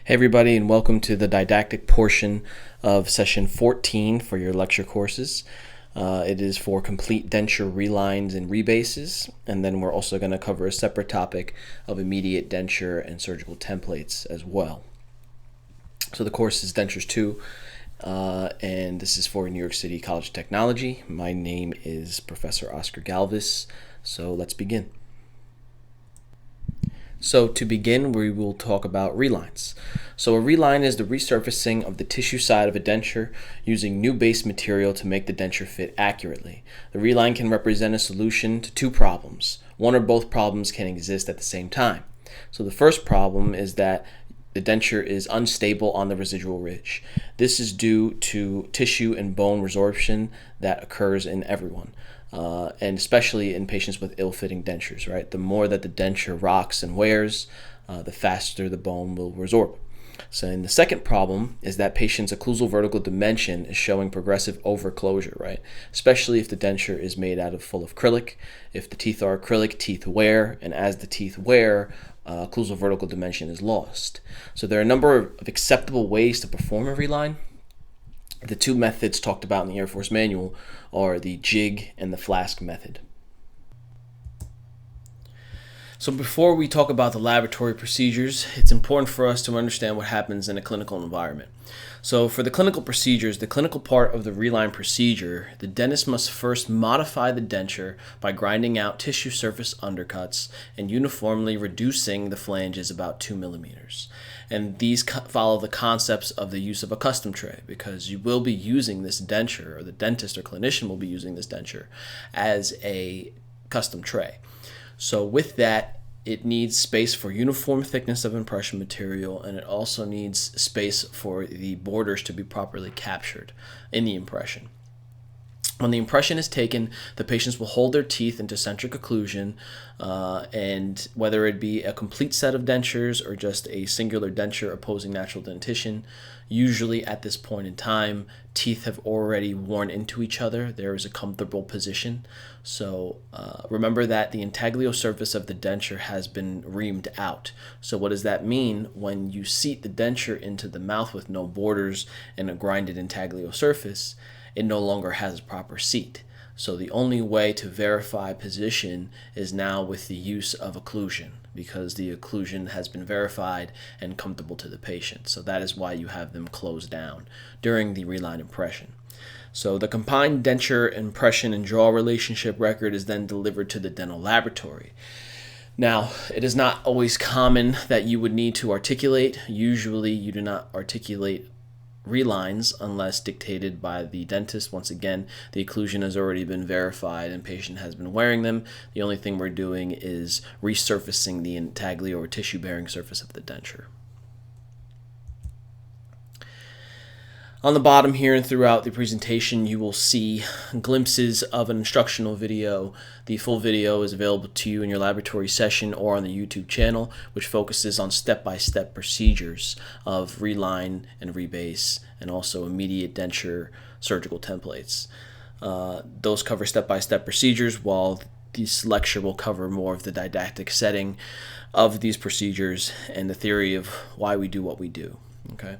Hey everybody, and welcome to the didactic portion of session 14 for your lecture courses. It is for complete denture relines and rebases, and then we're also going to cover a separate topic of immediate denture and surgical templates as well. So the course is Dentures II, and this is for New York City College of Technology. My name is Professor Oscar Galvis, so let's begin. So to begin, we will talk about relines. So a reline is the resurfacing of the tissue side of a denture using new base material to make the denture fit accurately. The reline can represent a solution to two problems. One or both problems can exist at the same time. So the first problem is that the denture is unstable on the residual ridge. This is due to tissue and bone resorption that occurs in everyone. And especially in patients with ill-fitting dentures, right? The more that the denture rocks and wears, the faster the bone will resorb. So and the second problem is that patient's occlusal vertical dimension is showing progressive overclosure, right? Especially if the denture is made out of full of acrylic. If the teeth are acrylic, teeth wear, and as the teeth wear, occlusal vertical dimension is lost. So there are a number of acceptable ways to perform a reline. The two methods talked about in the Air Force Manual are the jig and the Flask method. So before we talk about the laboratory procedures, it's important for us to understand what happens in a clinical environment. So for the clinical procedures, the clinical part of the reline procedure, the dentist must first modify the denture by grinding out tissue surface undercuts and uniformly reducing the flanges about 2 millimeters. And these follow the concepts of the use of a custom tray, because you will be using this denture, or the dentist or clinician will be using this denture as a custom tray. So with that, it needs space for uniform thickness of impression material, and it also needs space for the borders to be properly captured in the impression. When the impression is taken, the patients will hold their teeth into centric occlusion, and whether it be a complete set of dentures or just a singular denture opposing natural dentition, usually at this point in time, teeth have already worn into each other. There is a comfortable position. So remember that the intaglio surface of the denture has been reamed out. So what does that mean? When you seat the denture into the mouth with no borders and a grinded intaglio surface, it no longer has a proper seat. So the only way to verify position is now with the use of occlusion, because the occlusion has been verified and comfortable to the patient. So that is why you have them closed down during the reline impression. So the combined denture impression and jaw relationship record is then delivered to the dental laboratory. Now, it is not always common that you would need to articulate. Usually you do not articulate relines unless dictated by the dentist. Once again, the occlusion has already been verified and patient has been wearing them. The only thing we're doing is resurfacing the intaglio or tissue bearing surface of the denture. On the bottom here and throughout the presentation, you will see glimpses of an instructional video. The full video is available to you in your laboratory session or on the YouTube channel, which focuses on step-by-step procedures of reline and rebase, and also immediate denture surgical templates. Those cover step-by-step procedures, while this lecture will cover more of the didactic setting of these procedures and the theory of why we do what we do. Okay,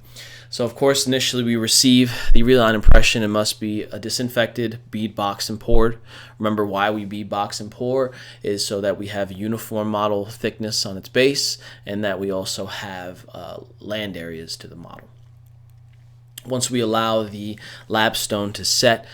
so of course initially we receive the reline impression. It must be a disinfected, bead box and poured. Remember why we bead box and pour is so that we have uniform model thickness on its base, and that we also have land areas to the model. Once we allow the lab stone to set,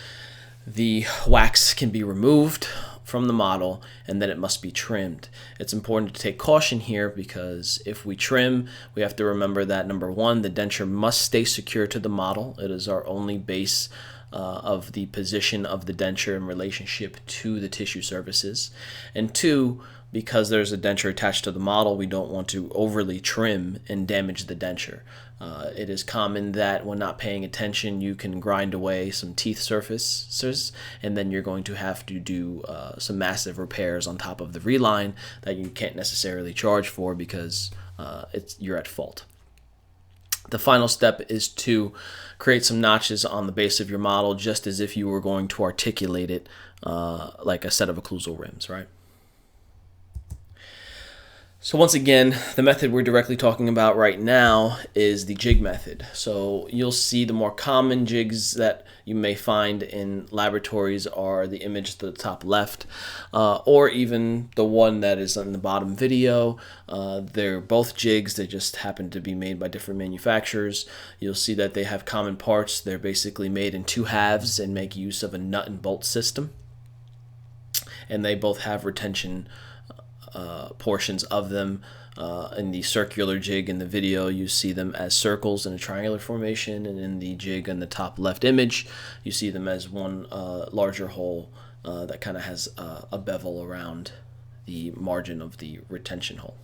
the wax can be removed from the model, and then it must be trimmed. It's important to take caution here, because if we trim, we have to remember that number one, the denture must stay secure to the model. It is our only base of the position of the denture in relationship to the tissue surfaces. And two, because there's a denture attached to the model, we don't want to overly trim and damage the denture. It is common that when not paying attention, you can grind away some teeth surfaces, and then you're going to have to do some massive repairs on top of the reline that you can't necessarily charge for, because you're at fault. The final step is to create some notches on the base of your model, just as if you were going to articulate it like a set of occlusal rims, right? So once again, the method we're directly talking about right now is the jig method. So you'll see the more common jigs that you may find in laboratories are the image to the top left, or even the one that is in the bottom video. They're both jigs, they just happen to be made by different manufacturers. You'll see that they have common parts. They're basically made in two halves and make use of a nut and bolt system. And they both have retention portions of them. In the circular jig in the video, you see them as circles in a triangular formation, and in the jig in the top left image, you see them as one larger hole that kind of has a bevel around the margin of the retention hole.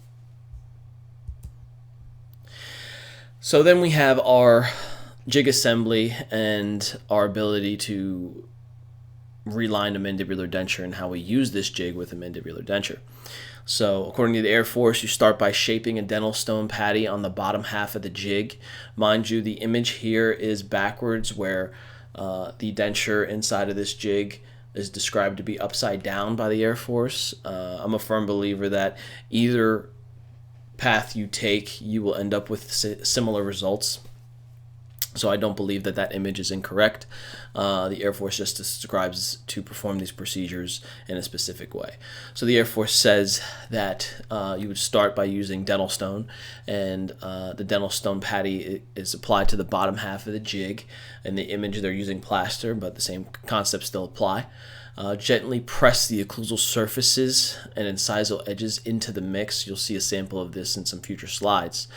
So then we have our jig assembly and our ability to reline a mandibular denture and how we use this jig with a mandibular denture. So according to the Air Force, you start by shaping a dental stone patty on the bottom half of the jig. Mind you, the image here is backwards, where the denture inside of this jig is described to be upside down by the Air Force. I'm a firm believer that either path you take, you will end up with similar results. So I don't believe that that image is incorrect. The Air Force just describes to perform these procedures in a specific way. So the Air Force says that you would start by using dental stone, and the dental stone patty is applied to the bottom half of the jig. In the image, they're using plaster, but the same concepts still apply. Gently press the occlusal surfaces and incisal edges into the mix. You'll see a sample of this in some future slides.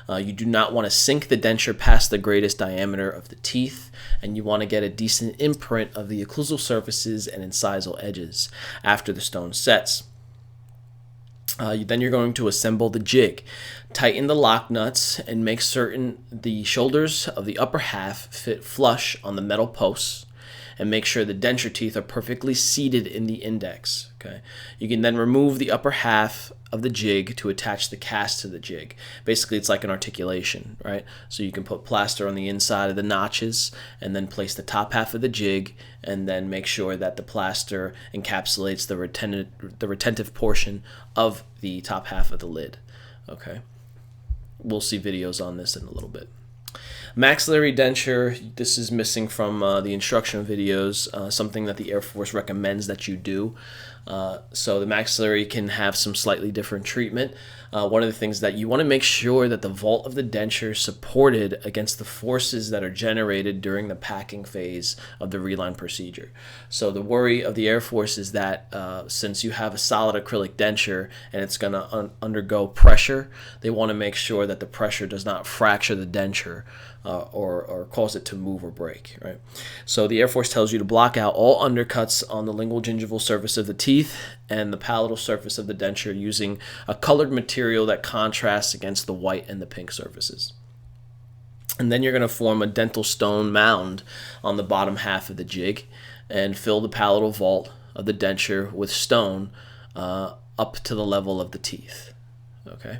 You do not want to sink the denture past the greatest diameter of the teeth, and you want to get a decent imprint of the occlusal surfaces and incisal edges after the stone sets. Then you're going to assemble the jig. Tighten the lock nuts and make certain the shoulders of the upper half fit flush on the metal posts, and make sure the denture teeth are perfectly seated in the index. Okay, you can then remove the upper half of the jig to attach the cast to the jig. Basically, it's like an articulation, right? So you can put plaster on the inside of the notches and then place the top half of the jig, and then make sure that the plaster encapsulates the retentive portion of the top half of the lid. Okay, we'll see videos on this in a little bit. Maxillary denture, this is missing from the instructional videos, something that the Air Force recommends that you do. So the maxillary can have some slightly different treatment. One of the things that you want to make sure that the vault of the denture is supported against the forces that are generated during the packing phase of the reline procedure. So the worry of the Air Force is that since you have a solid acrylic denture and it's going to undergo pressure, they want to make sure that the pressure does not fracture the denture or cause it to move or break, right? So the Air Force tells you to block out all undercuts on the lingual gingival surface of the teeth and the palatal surface of the denture using a colored material that contrasts against the white and the pink surfaces. And then you're going to form a dental stone mound on the bottom half of the jig and fill the palatal vault of the denture with stone up to the level of the teeth. Okay.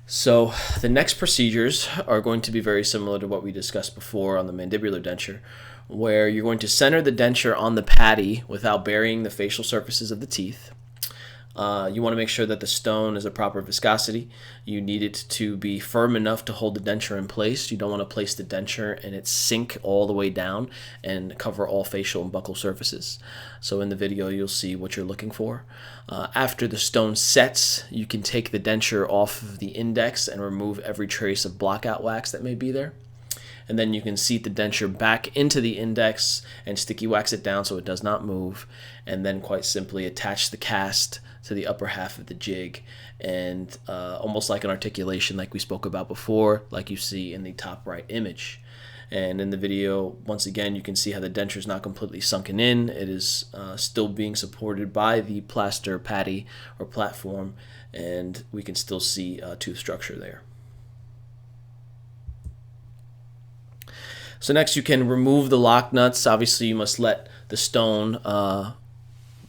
So the next procedures are going to be very similar to what we discussed before on the mandibular denture, where you're going to center the denture on the patty without burying the facial surfaces of the teeth. You want to make sure that the stone is a proper viscosity. You need it to be firm enough to hold the denture in place. You don't want to place the denture and it sink all the way down and cover all facial and buccal surfaces. So in the video, you'll see what you're looking for. After the stone sets, you can take the denture off of the index and remove every trace of blockout wax that may be there. And then you can seat the denture back into the index and sticky wax it down so it does not move, and then quite simply attach the cast to the upper half of the jig, and almost like an articulation like we spoke about before, like you see in the top right image. And in the video, once again, you can see how the denture is not completely sunken in. It is still being supported by the plaster patty or platform, and we can still see tooth structure there. So next you can remove the lock nuts. Obviously you must let the stone,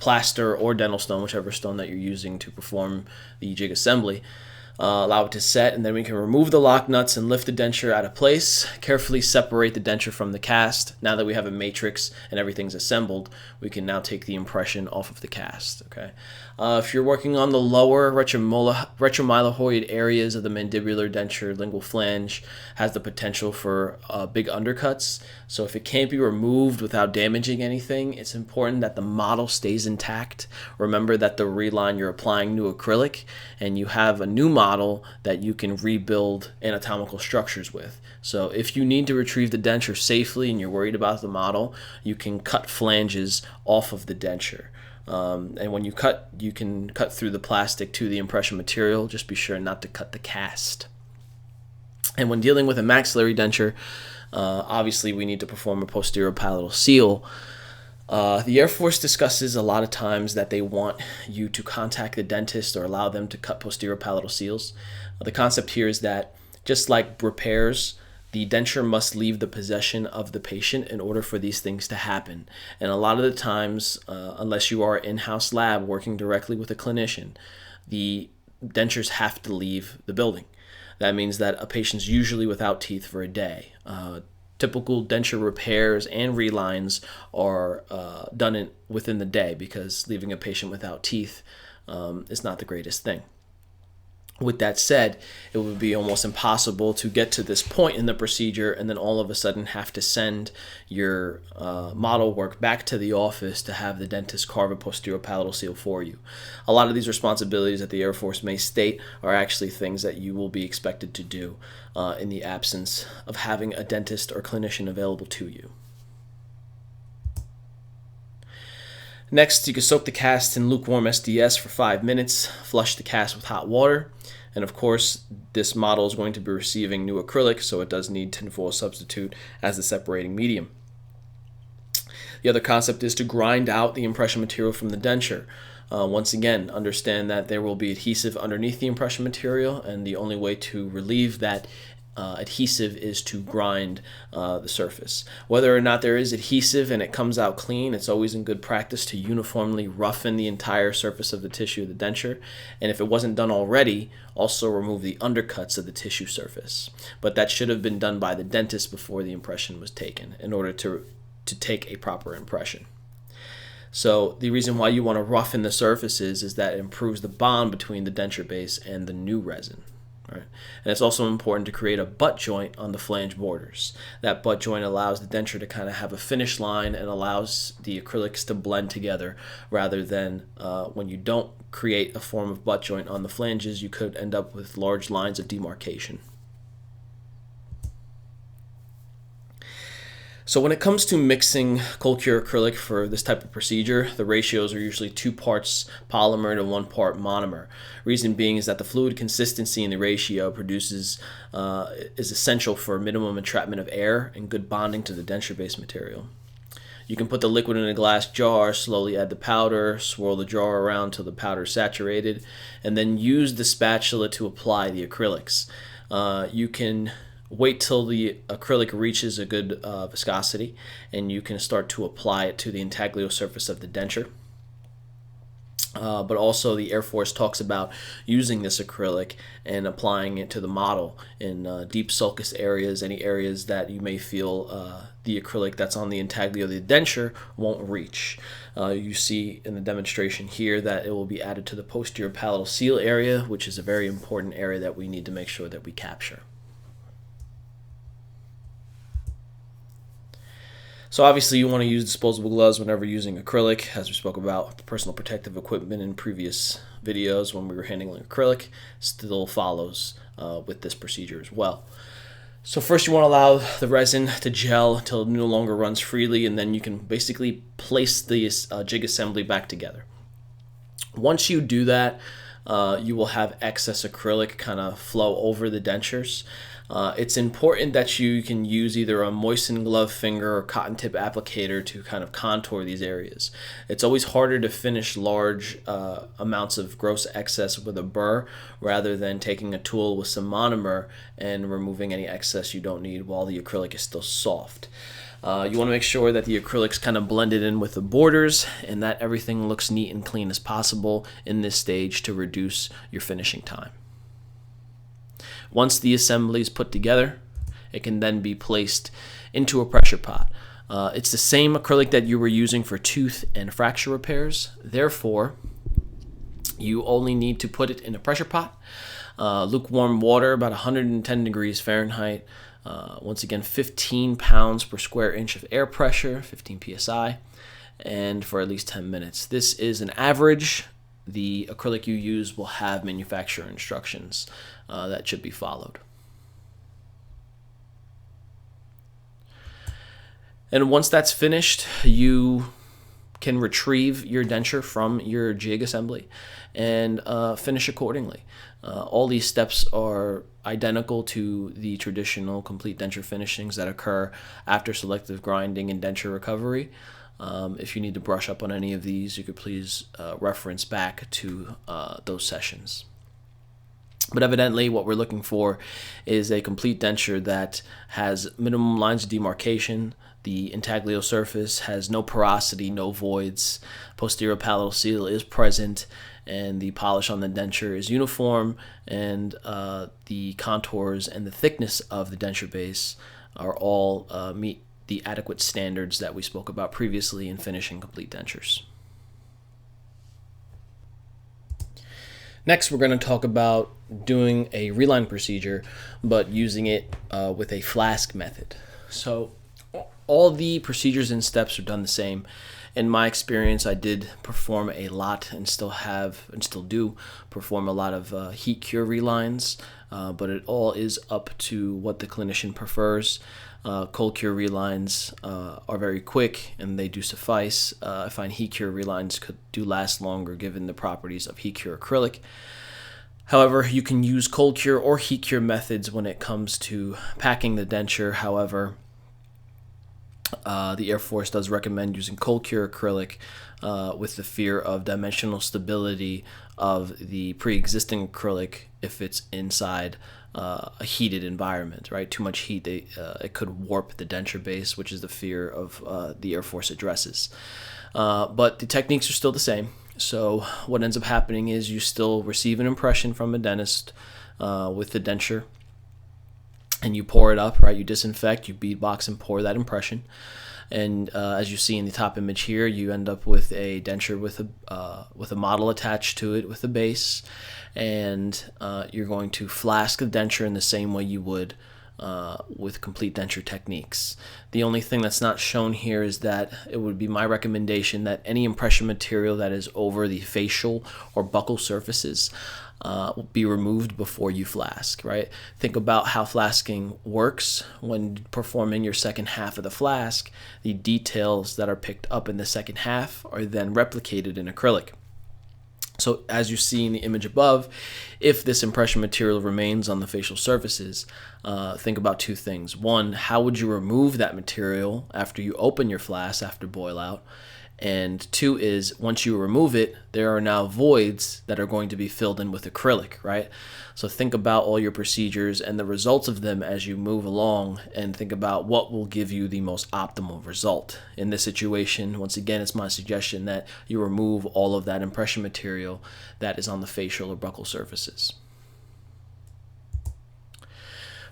plaster or dental stone, whichever stone that you're using to perform the jig assembly, allow it to set, and then we can remove the lock nuts and lift the denture out of place. Carefully separate the denture from the cast. Now that we have a matrix and everything's assembled, we can now take the impression off of the cast. Okay. If you're working on the lower retromylohyoid areas of the mandibular denture, lingual flange has the potential for big undercuts. So if it can't be removed without damaging anything, it's important that the model stays intact. Remember that the reline, you're applying new acrylic, and you have a new model that you can rebuild anatomical structures with. So if you need to retrieve the denture safely and you're worried about the model, you can cut flanges off of the denture. And when you cut, you can cut through the plastic to the impression material. Just be sure not to cut the cast. And when dealing with a maxillary denture, obviously we need to perform a posterior palatal seal. The Air Force discusses a lot of times that they want you to contact the dentist or allow them to cut posterior palatal seals. The concept here is that just like repairs, the denture must leave the possession of the patient in order for these things to happen. And a lot of the times, unless you are an in-house lab working directly with a clinician, the dentures have to leave the building. That means that a patient's usually without teeth for a day. Typical denture repairs and relines are done within the day, because leaving a patient without teeth is not the greatest thing. With that said, it would be almost impossible to get to this point in the procedure and then all of a sudden have to send your model work back to the office to have the dentist carve a posterior palatal seal for you. A lot of these responsibilities that the Air Force may state are actually things that you will be expected to do in the absence of having a dentist or clinician available to you. Next, you can soak the cast in lukewarm SDS for 5 minutes, flush the cast with hot water, and of course, this model is going to be receiving new acrylic, so it does need tinfoil substitute as the separating medium. The other concept is to grind out the impression material from the denture. Once again, understand that there will be adhesive underneath the impression material, and the only way to relieve that adhesive is to grind the surface. Whether or not there is adhesive and it comes out clean, it's always in good practice to uniformly roughen the entire surface of the tissue of the denture, and if it wasn't done already, also remove the undercuts of the tissue surface. But that should have been done by the dentist before the impression was taken in order to take a proper impression. So the reason why you want to roughen the surfaces is that it improves the bond between the denture base and the new resin. Right. And it's also important to create a butt joint on the flange borders. That butt joint allows the denture to kind of have a finish line and allows the acrylics to blend together, rather than when you don't create a form of butt joint on the flanges, you could end up with large lines of demarcation. So when it comes to mixing cold cure acrylic for this type of procedure, the ratios are usually 2 parts polymer to 1 part monomer. Reason being is that the fluid consistency in the ratio is essential for minimum entrapment of air and good bonding to the denture-based material. You can put the liquid in a glass jar, slowly add the powder, swirl the jar around till the powder is saturated, and then use the spatula to apply the acrylics. You can wait till the acrylic reaches a good viscosity, and you can start to apply it to the intaglio surface of the denture. But also the Air Force talks about using this acrylic and applying it to the model in deep sulcus areas, any areas that you may feel the acrylic that's on the intaglio of the denture won't reach. You see in the demonstration here that it will be added to the posterior palatal seal area, which is a very important area that we need to make sure that we capture. So obviously you want to use disposable gloves whenever using acrylic, as we spoke about personal protective equipment in previous videos when we were handling acrylic. Still follows with this procedure as well. So first you want to allow the resin to gel until it no longer runs freely, and then you can basically place this jig assembly back together. Once you do that, you will have excess acrylic kind of flow over the dentures. It's important that you can use either a moistened glove finger or cotton tip applicator to kind of contour these areas. It's always harder to finish large amounts of gross excess with a burr rather than taking a tool with some monomer and removing any excess you don't need while the acrylic is still soft. You want to make sure that the acrylic's kind of blended in with the borders and that everything looks neat and clean as possible in this stage to reduce your finishing time. Once the assembly is put together, it can then be placed into a pressure pot. It's the same acrylic that you were using for tooth and fracture repairs. Therefore, you only need to put it in a pressure pot. Lukewarm water, about 110 degrees Fahrenheit. Once again, 15 pounds per square inch of air pressure, 15 psi, and for at least 10 minutes. This is an average. The acrylic you use will have manufacturer instructions that should be followed. And once that's finished, you can retrieve your denture from your jig assembly and finish accordingly. All these steps are identical to the traditional complete denture finishings that occur after selective grinding and denture recovery. If you need to brush up on any of these, you could please reference back to those sessions. But evidently what we're looking for is a complete denture that has minimum lines of demarcation. The intaglio surface has no porosity, no voids. Posterior palatal seal is present, and the polish on the denture is uniform, and the contours and the thickness of the denture base are all meet the adequate standards that we spoke about previously in finishing complete dentures. Next, we're going to talk about doing a reline procedure, but using it with a flask method. So all the procedures and steps are done the same. In my experience, I did perform a lot and still do perform a lot of heat cure relines, but it all is up to what the clinician prefers. Cold cure relines are very quick and they do suffice. I find heat cure relines do last longer given the properties of heat cure acrylic. However, you can use cold cure or heat cure methods when it comes to packing the denture. However, the Air Force does recommend using cold cure acrylic with the fear of dimensional stability of the pre-existing acrylic if it's inside a heated environment, right? Too much heat, it could warp the denture base, which is the fear of the Air Force addresses. But the techniques are still the same. So what ends up happening is you still receive an impression from a dentist with the denture, and you pour it up, right? You disinfect, you bead box and pour that impression. And as you see in the top image here, you end up with a denture with a model attached to it with a base, and you're going to flask the denture in the same way you would with complete denture techniques. The only thing that's not shown here is that it would be my recommendation that any impression material that is over the facial or buccal surfaces will be removed before you flask, right? Think about how flasking works. When performing your second half of the flask, the details that are picked up in the second half are then replicated in acrylic. So as you see in the image above, if this impression material remains on the facial surfaces, think about two things. One, how would you remove that material after you open your flask after boil out? And two is, once you remove it, there are now voids that are going to be filled in with acrylic, right? So think about all your procedures and the results of them as you move along, and think about what will give you the most optimal result. In this situation, once again, it's my suggestion that you remove all of that impression material that is on the facial or buccal surfaces.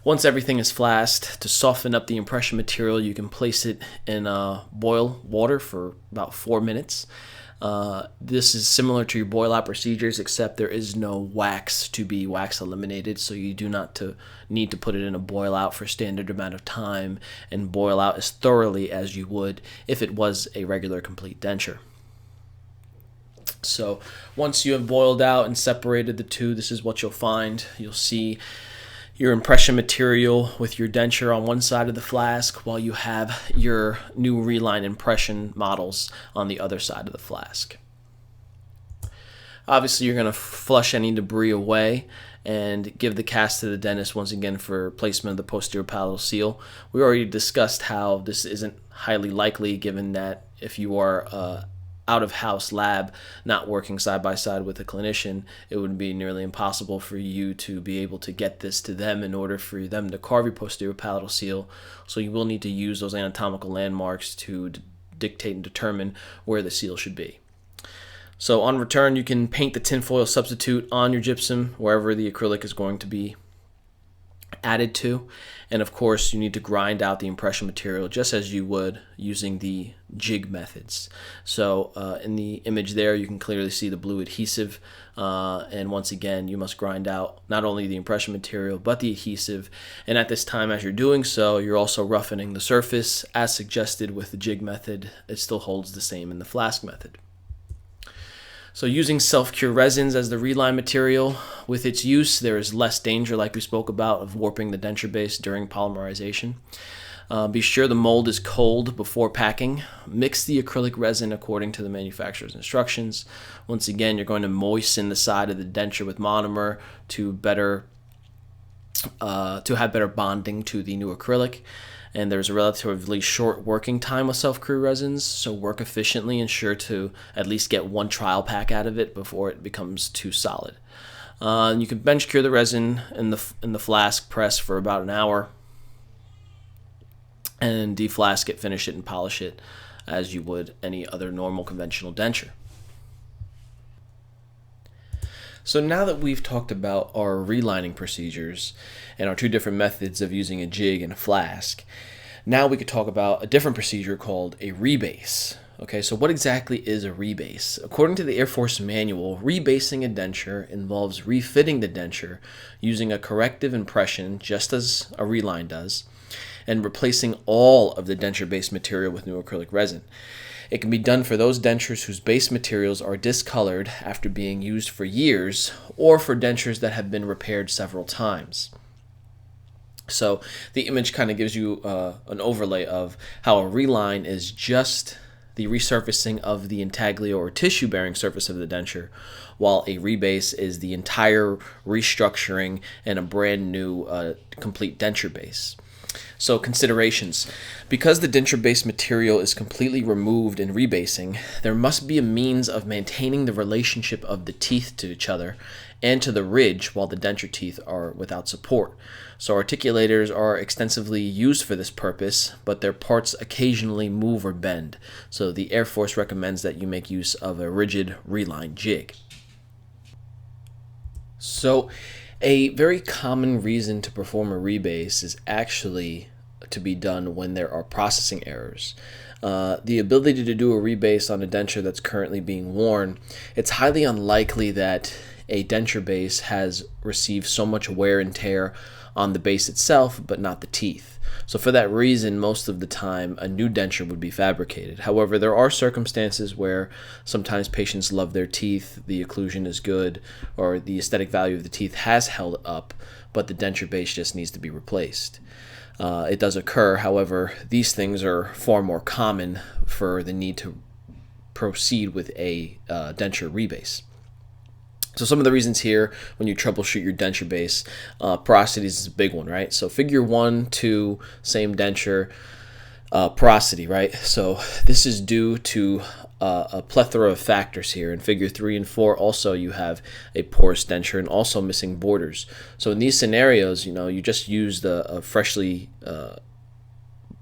Once everything is flasked, to soften up the impression material, you can place it in boil water for about 4 minutes. This is similar to your boil out procedures, except there is no wax to be wax eliminated, so you do not need to put it in a boil out for a standard amount of time and boil out as thoroughly as you would if it was a regular complete denture. So once you have boiled out and separated the two, this is what you'll find. You'll see your impression material with your denture on one side of the flask, while you have your new reline impression models on the other side of the flask. Obviously, you're going to flush any debris away and give the cast to the dentist once again for placement of the posterior palatal seal. We already discussed how this isn't highly likely, given that if you are out-of-house lab not working side by side with a clinician, it would be nearly impossible for you to be able to get this to them in order for them to carve your posterior palatal seal. So you will need to use those anatomical landmarks to dictate and determine where the seal should be. So on return, you can paint the tinfoil substitute on your gypsum wherever the acrylic is going to be added to. And of course, you need to grind out the impression material just as you would using the jig methods. So in the image there, you can clearly see the blue adhesive. And once again, you must grind out not only the impression material, but the adhesive. And at this time, as you're doing so, you're also roughening the surface as suggested with the jig method. It still holds the same in the Flask method. So using self-cure resins as the reline material, with its use, there is less danger, like we spoke about, of warping the denture base during polymerization. Be sure the mold is cold before packing. Mix the acrylic resin according to the manufacturer's instructions. Once again, you're going to moisten the side of the denture with monomer to have better bonding to the new acrylic. And there's a relatively short working time with self-cure resins, so work efficiently. Ensure to at least get one trial pack out of it before it becomes too solid. You can bench cure the resin in the flask press for about an hour, and deflask it, finish it, and polish it as you would any other normal conventional denture. So now that we've talked about our relining procedures and our two different methods of using a jig and a flask, now we could talk about a different procedure called a rebase. Okay, so what exactly is a rebase? According to the Air Force manual, rebasing a denture involves refitting the denture using a corrective impression, just as a reline does, and replacing all of the denture base material with new acrylic resin. It can be done for those dentures whose base materials are discolored after being used for years, or for dentures that have been repaired several times. So the image kind of gives you an overlay of how a reline is just the resurfacing of the intaglio or tissue-bearing surface of the denture, while a rebase is the entire restructuring and a brand new complete denture base. So considerations. Because the denture base material is completely removed in rebasing, there must be a means of maintaining the relationship of the teeth to each other and to the ridge while the denture teeth are without support. So articulators are extensively used for this purpose, but their parts occasionally move or bend. So the Air Force recommends that you make use of a rigid reline jig. So a very common reason to perform a rebase is actually to be done when there are processing errors. The ability to do a rebase on a denture that's currently being worn, it's highly unlikely that a denture base has received so much wear and tear on the base itself, but not the teeth. So for that reason, most of the time, a new denture would be fabricated. However, there are circumstances where sometimes patients love their teeth, the occlusion is good, or the aesthetic value of the teeth has held up, but the denture base just needs to be replaced. It does occur, however, these things are far more common for the need to proceed with a denture rebase. So some of the reasons here when you troubleshoot your denture base, porosity is a big one, right? So figure 1, 2, same denture, porosity, right? So this is due to a plethora of factors here. In figure 3 and 4 also you have a porous denture and also missing borders. So in these scenarios, you just use the freshly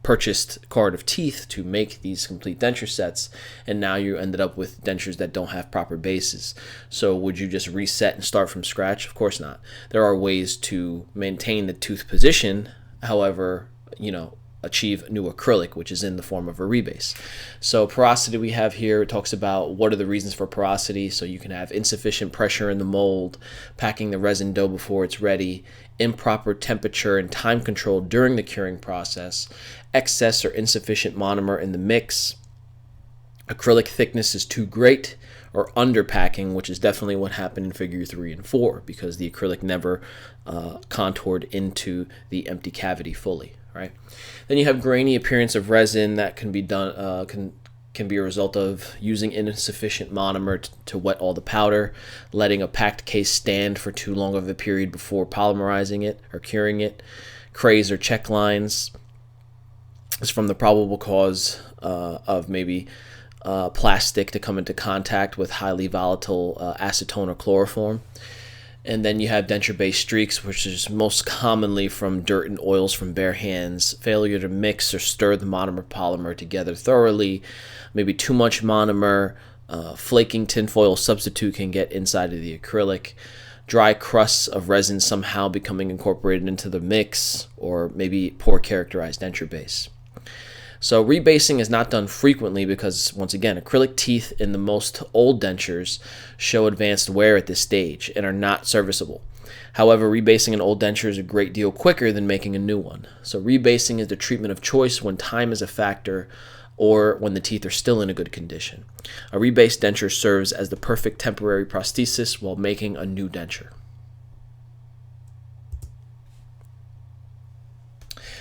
purchased card of teeth to make these complete denture sets, and now you ended up with dentures that don't have proper bases. So would you just reset and start from scratch? Of course not. There are ways to maintain the tooth position, however, achieve new acrylic, which is in the form of a rebase. So porosity we have here, it talks about what are the reasons for porosity. So you can have insufficient pressure in the mold, packing the resin dough before it's ready, improper temperature and time control during the curing process, excess or insufficient monomer in the mix, acrylic thickness is too great, or underpacking, which is definitely what happened in figure 3 and 4 because the acrylic never contoured into the empty cavity fully. Right. Then you have grainy appearance of resin that can be done can be a result of using insufficient monomer to wet all the powder, letting a packed case stand for too long of a period before polymerizing it or curing it. Crays or check lines is from the probable cause of maybe plastic to come into contact with highly volatile acetone or chloroform. And then you have denture-based streaks, which is most commonly from dirt and oils from bare hands, failure to mix or stir the monomer polymer together thoroughly, maybe too much monomer, flaking tinfoil substitute can get inside of the acrylic, dry crusts of resin somehow becoming incorporated into the mix, or maybe poor characterized denture base. So rebasing is not done frequently because, once again, acrylic teeth in the most old dentures show advanced wear at this stage and are not serviceable. However, rebasing an old denture is a great deal quicker than making a new one. So rebasing is the treatment of choice when time is a factor or when the teeth are still in a good condition. A rebased denture serves as the perfect temporary prosthesis while making a new denture.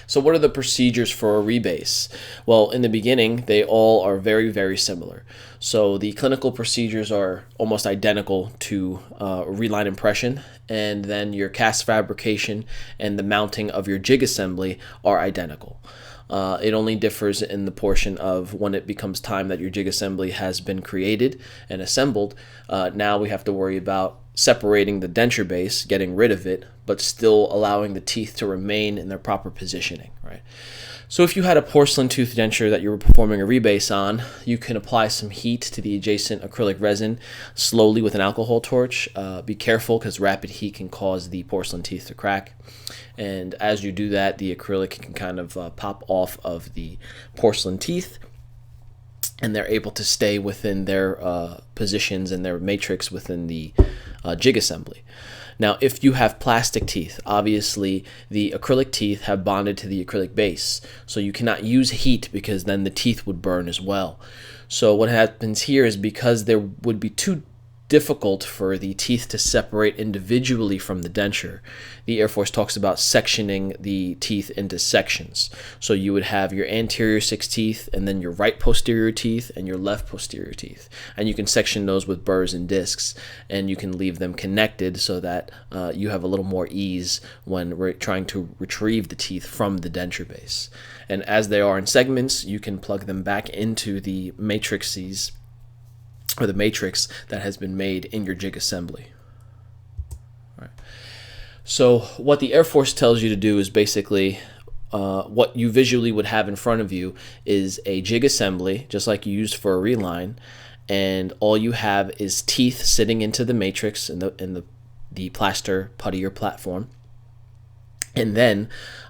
So what are the procedures for a rebase? Well, in the beginning, they all are very, very similar. So the clinical procedures are almost identical to reline impression, and then your cast fabrication and the mounting of your jig assembly are identical. It only differs in the portion of when it becomes time that your jig assembly has been created and assembled. Now we have to worry about separating the denture base, getting rid of it, but still allowing the teeth to remain in their proper positioning, right? So if you had a porcelain tooth denture that you were performing a rebase on, you can apply some heat to the adjacent acrylic resin slowly with an alcohol torch. Be careful because rapid heat can cause the porcelain teeth to crack. And as you do that, the acrylic can kind of pop off of the porcelain teeth, and they're able to stay within their positions and their matrix within the jig assembly. Now, if you have plastic teeth, obviously the acrylic teeth have bonded to the acrylic base, so you cannot use heat because then the teeth would burn as well. So what happens here is, because there would be too difficult for the teeth to separate individually from the denture, the Air Force talks about sectioning the teeth into sections. So you would have your anterior 6 teeth, and then your right posterior teeth, and your left posterior teeth. And you can section those with burrs and discs, and you can leave them connected so that you have a little more ease when we're trying to retrieve the teeth from the denture base. And as they are in segments, you can plug them back into the matrices, or the matrix that has been made in your jig assembly. Right. So what the Air Force tells you to do is basically what you visually would have in front of you is a jig assembly, just like you used for a reline, and all you have is teeth sitting into the matrix in the plaster putty or platform. And then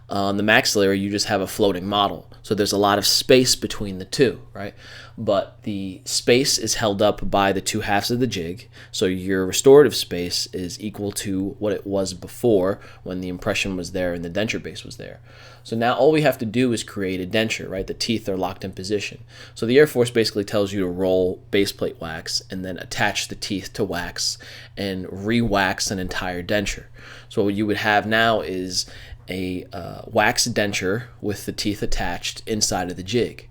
on the maxillary, you just have a floating model. So there's a lot of space between the two, right? But the space is held up by the two halves of the jig. So your restorative space is equal to what it was before when the impression was there and the denture base was there. So now all we have to do is create a denture, right? The teeth are locked in position. So the Air Force basically tells you to roll base plate wax and then attach the teeth to wax and re-wax an entire denture. So what you would have now is a wax denture with the teeth attached inside of the jig.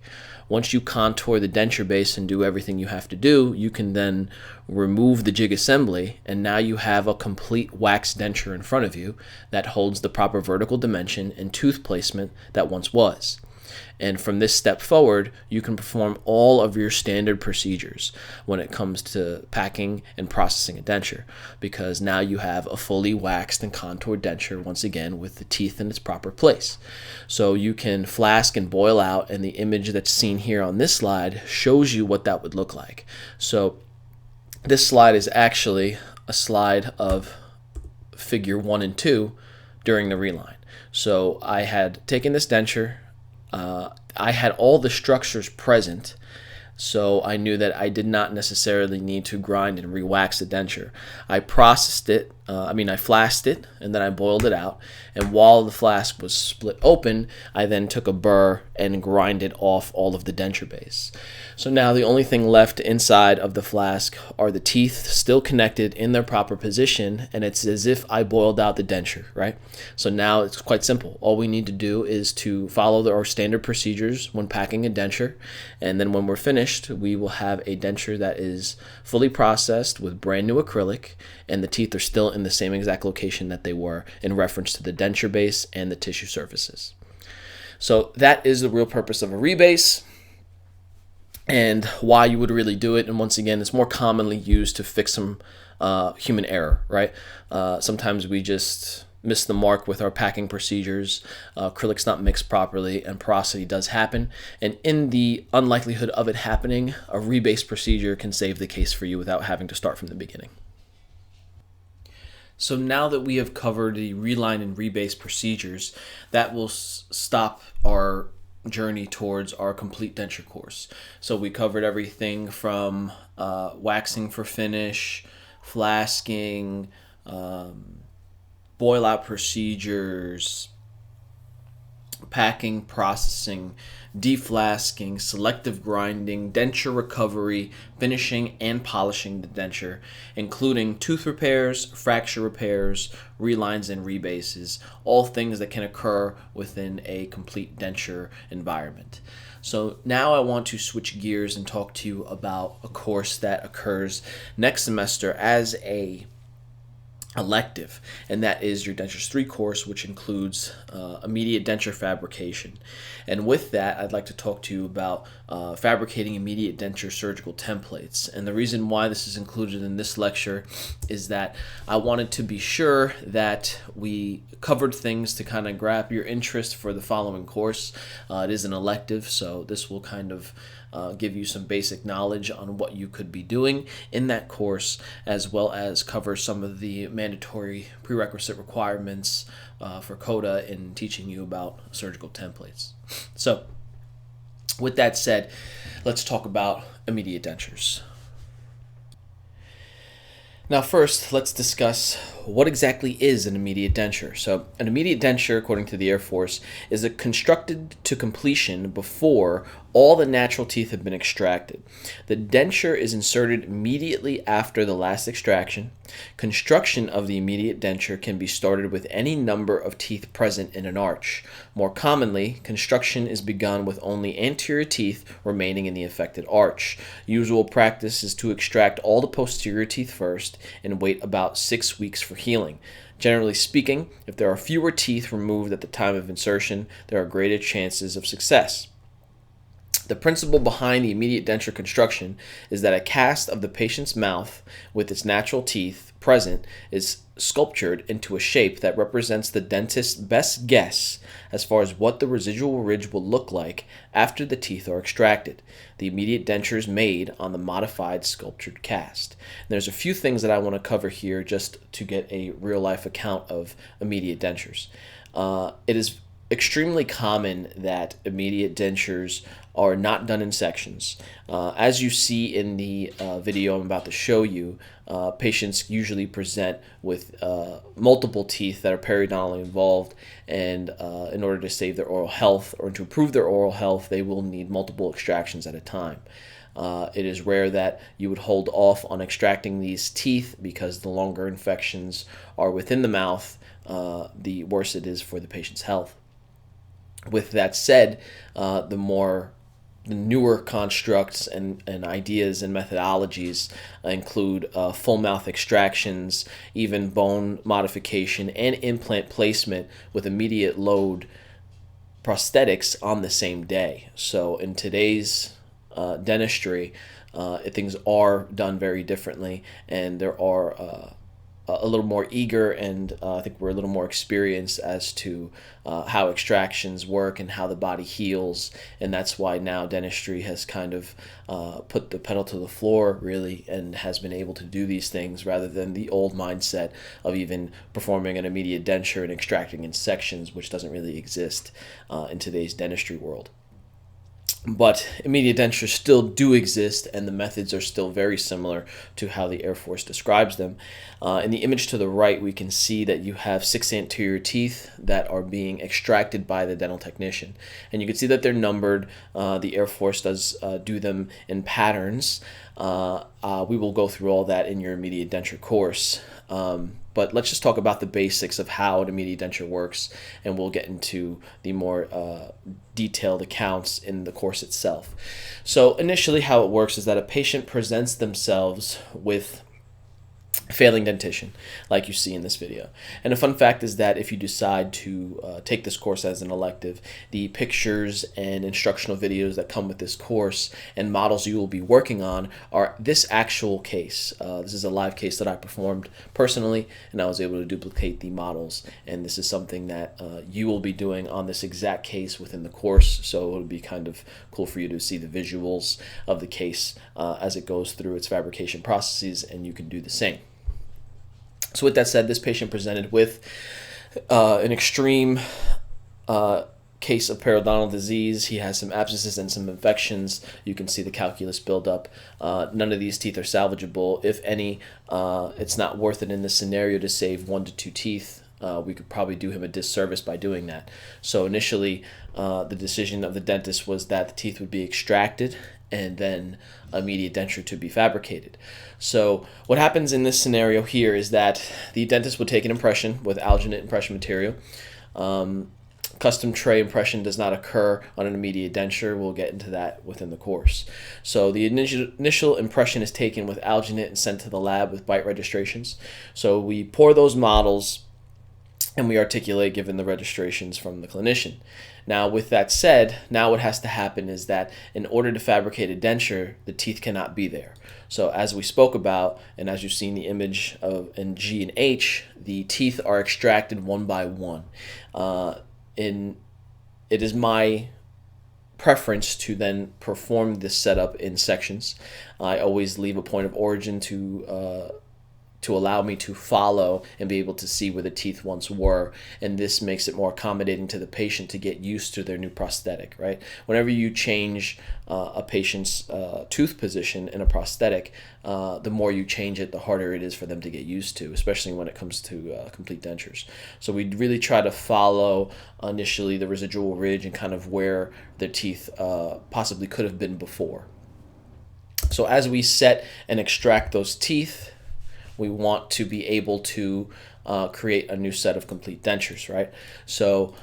Once you contour the denture base and do everything you have to do, you can then remove the jig assembly, and now you have a complete wax denture in front of you that holds the proper vertical dimension and tooth placement that once was. And from this step forward, you can perform all of your standard procedures when it comes to packing and processing a denture, because now you have a fully waxed and contoured denture once again with the teeth in its proper place. So you can flask and boil out, and the image that's seen here on this slide shows you what that would look like. So this slide is actually a slide of figure 1 and 2 during the reline. So I had taken this denture, I had all the structures present, so I knew that I did not necessarily need to grind and re-wax the denture. I processed it, I flasked it, and then I boiled it out, and while the flask was split open, I then took a burr and grinded off all of the denture base. So now the only thing left inside of the flask are the teeth still connected in their proper position, and it's as if I boiled out the denture, right? So now it's quite simple. All we need to do is to follow our standard procedures when packing a denture, and then when we're finished, we will have a denture that is fully processed with brand new acrylic, and the teeth are still in the same exact location that they were in reference to the denture base and the tissue surfaces. So that is the real purpose of a rebase, and why you would really do it. And once again, it's more commonly used to fix some human error, right? Sometimes we just miss the mark with our packing procedures. Acrylic's not mixed properly, and porosity does happen. And in the unlikelihood of it happening, a rebase procedure can save the case for you without having to start from the beginning. So now that we have covered the reline and rebase procedures, that will stop our journey towards our complete denture course. So we covered everything from waxing for finish, flasking, boil out procedures, packing, processing, deflasking, selective grinding, denture recovery, finishing and polishing the denture, including tooth repairs, fracture repairs, relines and rebases, all things that can occur within a complete denture environment. So now I want to switch gears and talk to you about a course that occurs next semester as a elective, and that is your Dentures 3 course, which includes immediate denture fabrication. And with that, I'd like to talk to you about fabricating immediate denture surgical templates. And the reason why this is included in this lecture is that I wanted to be sure that we covered things to kind of grab your interest for the following course. It is an elective, so this will kind of give you some basic knowledge on what you could be doing in that course, as well as cover some of the mandatory prerequisite requirements for CODA in teaching you about surgical templates. So, with that said, let's talk about immediate dentures. Now first, let's discuss what exactly is an immediate denture. So an immediate denture, according to the Air Force, is constructed to completion before all the natural teeth have been extracted. The denture is inserted immediately after the last extraction. Construction of the immediate denture can be started with any number of teeth present in an arch. More commonly, construction is begun with only anterior teeth remaining in the affected arch. Usual practice is to extract all the posterior teeth first and wait about 6 weeks for healing. Generally speaking, if there are fewer teeth removed at the time of insertion, there are greater chances of success. The principle behind the immediate denture construction is that a cast of the patient's mouth with its natural teeth present is sculptured into a shape that represents the dentist's best guess as far as what the residual ridge will look like after the teeth are extracted. The immediate denture is made on the modified sculptured cast. And there's a few things that I want to cover here just to get a real-life account of immediate dentures. It is extremely common that immediate dentures are not done in sections. As you see in the video I'm about to show you, patients usually present with multiple teeth that are periodontally involved, and in order to save their oral health or to improve their oral health, they will need multiple extractions at a time. It is rare that you would hold off on extracting these teeth because the longer infections are within the mouth, the worse it is for the patient's health. With that said, the newer constructs and ideas and methodologies include full mouth extractions, even bone modification, and implant placement with immediate load prosthetics on the same day. So in today's dentistry, things are done very differently, and there are a little more eager, and I think we're a little more experienced as to how extractions work and how the body heals, and that's why now dentistry has kind of put the pedal to the floor, really, and has been able to do these things rather than the old mindset of even performing an immediate denture and extracting in sections, which doesn't really exist in today's dentistry world. But immediate dentures still do exist, and the methods are still very similar to how the Air Force describes them. In the image to the right, we can see that you have 6 anterior teeth that are being extracted by the dental technician. And you can see that they're numbered. The Air Force does do them in patterns. We will go through all that in your immediate denture course. But let's just talk about the basics of how an immediate denture works, and we'll get into the more detailed accounts in the course itself. So initially how it works is that a patient presents themselves with failing dentition, like you see in this video. And a fun fact is that if you decide to take this course as an elective, the pictures and instructional videos that come with this course and models you will be working on are this actual case. This is a live case that I performed personally, and I was able to duplicate the models, and this is something that you will be doing on this exact case within the course, so it would be kind of cool for you to see the visuals of the case as it goes through its fabrication processes, and you can do the same. So with that said, this patient presented with an extreme case of periodontal disease. He has some abscesses and some infections. You can see the calculus buildup. None of these teeth are salvageable. If any, it's not worth it in this scenario to save 1 to 2 teeth. We could probably do him a disservice by doing that. So initially, the decision of the dentist was that the teeth would be extracted and then immediate denture to be fabricated. So what happens in this scenario here is that the dentist would take an impression with alginate impression material. Custom tray impression does not occur on an immediate denture. We'll get into that within the course. So the initial impression is taken with alginate and sent to the lab with bite registrations. So we pour those models and we articulate given the registrations from the clinician. Now, with that said, now what has to happen is that in order to fabricate a denture, the teeth cannot be there. So as we spoke about, and as you've seen the image of in G and H, the teeth are extracted one by one. It is my preference to then perform this setup in sections. I always leave a point of origin to allow me to follow and be able to see where the teeth once were, and this makes it more accommodating to the patient to get used to their new prosthetic, right? Whenever you change a patient's tooth position in a prosthetic, the more you change it, the harder it is for them to get used to, especially when it comes to complete dentures. So we really try to follow initially the residual ridge and kind of where their teeth possibly could have been before. So as we set and extract those teeth, we want to be able to create a new set of complete dentures, right? So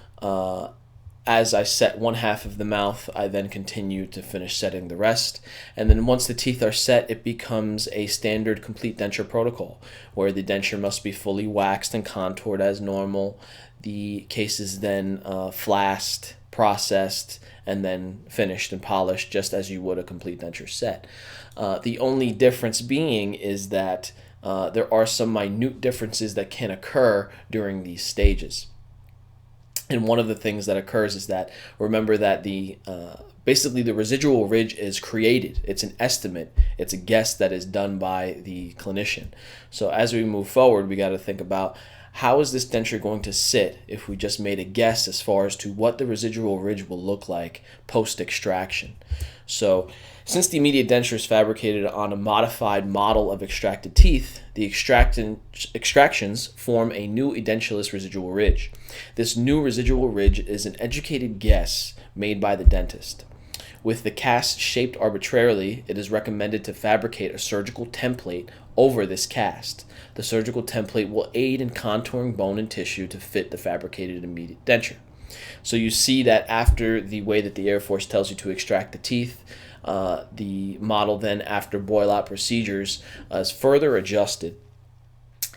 as I set one half of the mouth, I then continue to finish setting the rest. And then once the teeth are set, it becomes a standard complete denture protocol where the denture must be fully waxed and contoured as normal. The case is then flasked, processed, and then finished and polished just as you would a complete denture set. The only difference being is that there are some minute differences that can occur during these stages. And one of the things that occurs is that, remember that basically the residual ridge is created. It's an estimate. It's a guess that is done by the clinician. So as we move forward, we got to think about how is this denture going to sit if we just made a guess as far as to what the residual ridge will look like post-extraction. So since the immediate denture is fabricated on a modified model of extracted teeth, the extractions form a new edentulous residual ridge. This new residual ridge is an educated guess made by the dentist. With the cast shaped arbitrarily, it is recommended to fabricate a surgical template over this cast. The surgical template will aid in contouring bone and tissue to fit the fabricated immediate denture. So you see that after the way that the Air Force tells you to extract the teeth, the model then, after boil-out procedures, is further adjusted.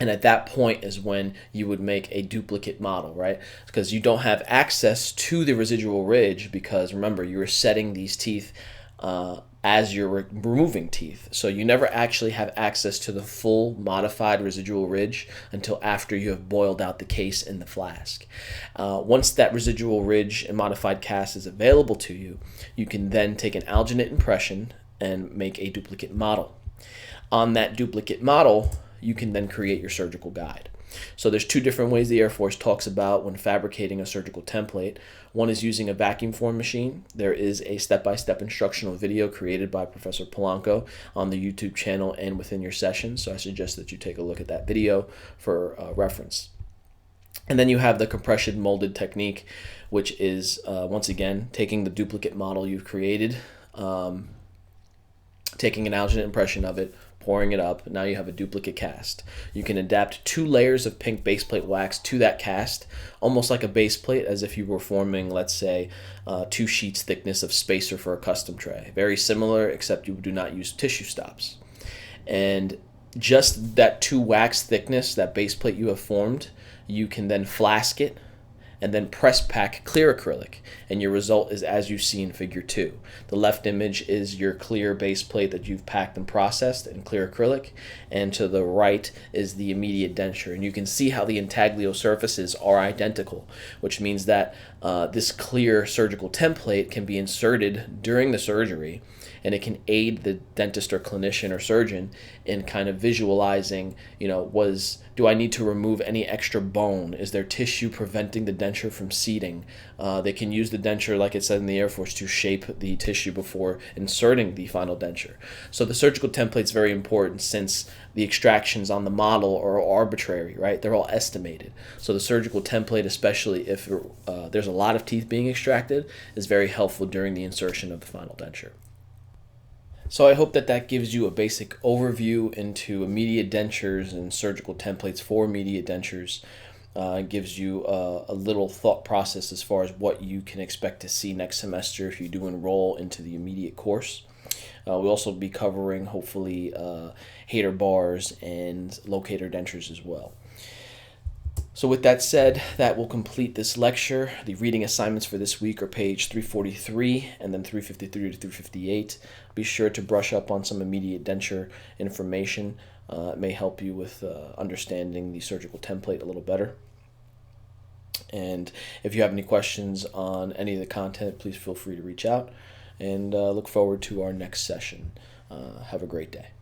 And at that point is when you would make a duplicate model, right? Because you don't have access to the residual ridge because, remember, you were setting these teeth as you're removing teeth. So you never actually have access to the full modified residual ridge until after you have boiled out the case in the flask. Once that residual ridge and modified cast is available to you, you can then take an alginate impression and make a duplicate model. On that duplicate model, you can then create your surgical guide. So there's two different ways the Air Force talks about when fabricating a surgical template. One is using a vacuum form machine. There is a step-by-step instructional video created by Professor Polanco on the YouTube channel and within your session. So I suggest that you take a look at that video for reference. And then you have the compression molded technique, which is, once again, taking the duplicate model you've created, taking an alginate impression of it, pouring it up. Now you have a duplicate cast. You can adapt 2 layers of pink base plate wax to that cast, almost like a base plate, as if you were forming, let's say, 2 sheets thickness of spacer for a custom tray. Very similar, except you do not use tissue stops. And just that 2 wax thickness, that base plate you have formed, you can then flask it and then press pack clear acrylic, and your result is as you see in figure 2. The left image is your clear base plate that you've packed and processed in clear acrylic, and to the right is the immediate denture. And you can see how the intaglio surfaces are identical, which means that this clear surgical template can be inserted during the surgery, and it can aid the dentist or clinician or surgeon in kind of visualizing, do I need to remove any extra bone? Is there tissue preventing the denture from seating? They can use the denture, like it said in the Air Force, to shape the tissue before inserting the final denture. So the surgical template is very important, since the extractions on the model are arbitrary, right? They're all estimated. So the surgical template, especially if there's a lot of teeth being extracted, is very helpful during the insertion of the final denture. So I hope that gives you a basic overview into immediate dentures and surgical templates for immediate dentures. It gives you a little thought process as far as what you can expect to see next semester if you do enroll into the immediate course. We'll also be covering, hopefully, hater bars and locator dentures as well. So with that said, that will complete this lecture. The reading assignments for this week are page 343 and then 353 to 358. Be sure to brush up on some immediate denture information. It may help you with understanding the surgical template a little better. And if you have any questions on any of the content, please feel free to reach out. And look forward to our next session. Have a great day.